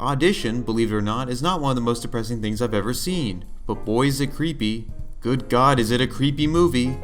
Audition, believe it or not, is not one of the most depressing things I've ever seen. But boy is it creepy. Good God, is it a creepy movie.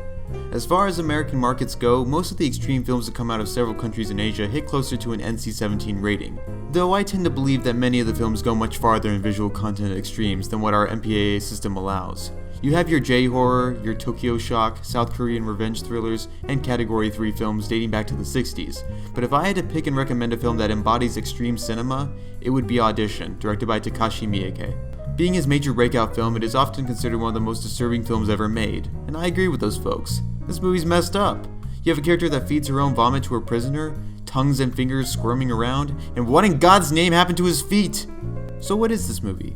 As far as American markets go, most of the extreme films that come out of several countries in Asia hit closer to an NC-17 rating, though I tend to believe that many of the films go much farther in visual content extremes than what our MPAA system allows. You have your J-horror, your Tokyo Shock, South Korean revenge thrillers, and Category 3 films dating back to the 60s, but if I had to pick and recommend a film that embodies extreme cinema, it would be Audition, directed by Takashi Miike. Being his major breakout film, it is often considered one of the most disturbing films ever made, and I agree with those folks. This movie's messed up. You have a character that feeds her own vomit to her prisoner, tongues and fingers squirming around, and what in God's name happened to his feet? So what is this movie?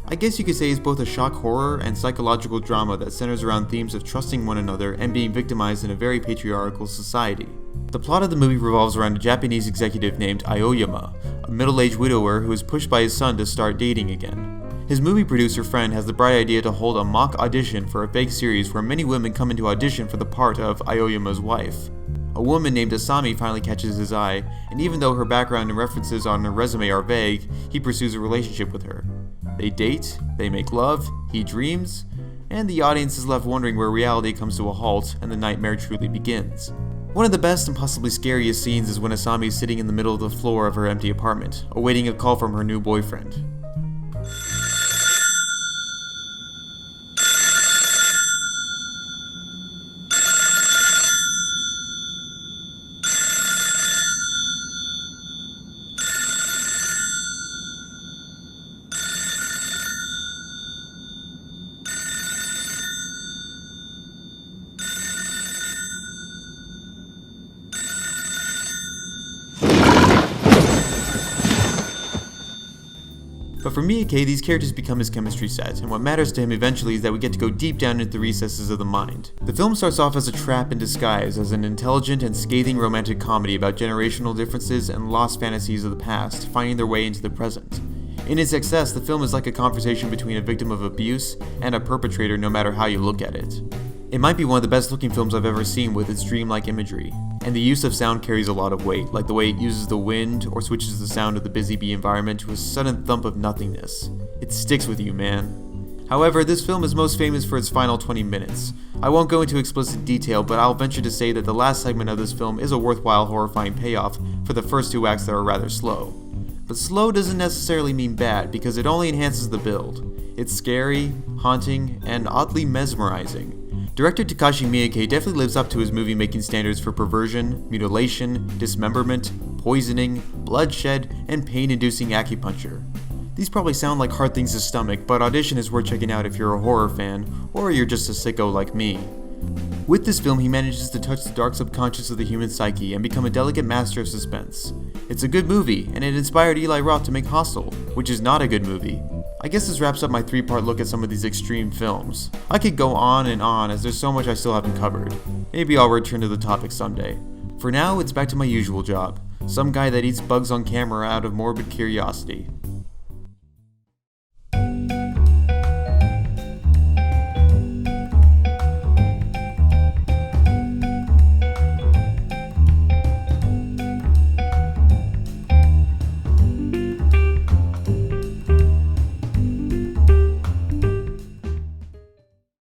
I guess you could say it's both a shock horror and psychological drama that centers around themes of trusting one another and being victimized in a very patriarchal society. The plot of the movie revolves around a Japanese executive named Aoyama, a middle-aged widower who is pushed by his son to start dating again. His movie producer friend has the bright idea to hold a mock audition for a fake series where many women come into audition for the part of Aoyama's wife. A woman named Asami finally catches his eye, and even though her background and references on her resume are vague, he pursues a relationship with her. They date, they make love, he dreams, and the audience is left wondering where reality comes to a halt and the nightmare truly begins. One of the best and possibly scariest scenes is when Asami is sitting in the middle of the floor of her empty apartment, awaiting a call from her new boyfriend. But for Miike, these characters become his chemistry set, and what matters to him eventually is that we get to go deep down into the recesses of the mind. The film starts off as a trap in disguise, as an intelligent and scathing romantic comedy about generational differences and lost fantasies of the past finding their way into the present. In its excess, the film is like a conversation between a victim of abuse and a perpetrator no matter how you look at it. It might be one of the best looking films I've ever seen with its dreamlike imagery, and the use of sound carries a lot of weight, like the way it uses the wind or switches the sound of the busy bee environment to a sudden thump of nothingness. It sticks with you, man. However, this film is most famous for its final 20 minutes. I won't go into explicit detail, but I'll venture to say that the last segment of this film is a worthwhile horrifying payoff for the first two acts that are rather slow. But slow doesn't necessarily mean bad, because it only enhances the build. It's scary, haunting, and oddly mesmerizing. Director Takashi Miike definitely lives up to his movie-making standards for perversion, mutilation, dismemberment, poisoning, bloodshed, and pain-inducing acupuncture. These probably sound like hard things to stomach, but Audition is worth checking out if you're a horror fan, or you're just a sicko like me. With this film, he manages to touch the dark subconscious of the human psyche and become a delicate master of suspense. It's a good movie, and it inspired Eli Roth to make Hostel, which is not a good movie. I guess this wraps up my 3-part look at some of these extreme films. I could go on and on as there's so much I still haven't covered. Maybe I'll return to the topic someday. For now, it's back to my usual job. Some guy that eats bugs on camera out of morbid curiosity.